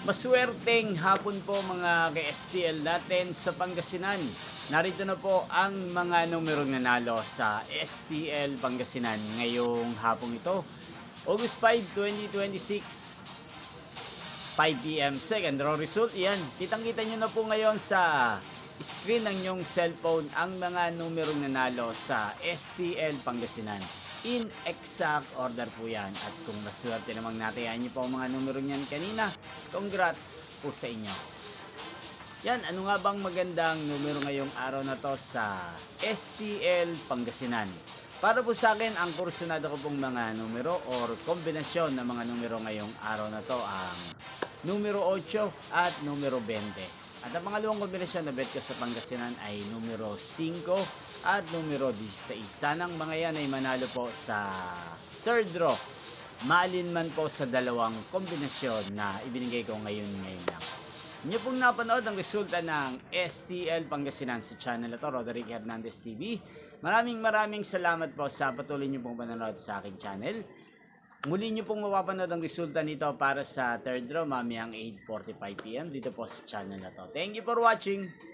Maswerteng hapon po mga ka-STL natin sa Pangasinan. Narito na po ang mga numerong nanalo sa STL Pangasinan ngayong hapong ito. August 5, 2026, 5 p.m. Second draw result. Yan, kitang-kita nyo na po ngayon sa screen ng inyong cellphone ang mga numerong nanalo sa STL Pangasinan. In exact order po yan. At kung maswerte namang natayan nyo po ang mga numero niyan kanina, congrats po sa inyo. Yan, ano nga bang magandang numero ngayong araw na to sa STL Pangasinan? Para po sa akin, ang kursunado ko pong mga numero or kombinasyon ng mga numero ngayong araw na to ang numero 8 at numero 20. At ang pangalawang kombinasyon na bet ko sa Pangasinan ay numero 5 at numero 16. Sanang mga yan ay manalo po sa third draw. Maalin man po sa dalawang kombinasyon na ibinigay ko ngayon lang. Inyo pong napanood ang resulta ng STL Pangasinan sa channel na to, Roderick Hernandez TV. Maraming salamat po sa patuloy niyo pong panonood sa aking channel. Muli nyo pong mapapanood ang resulta nito para sa third draw mamayang 8:45 p.m. dito po sa channel na to. Thank you for watching!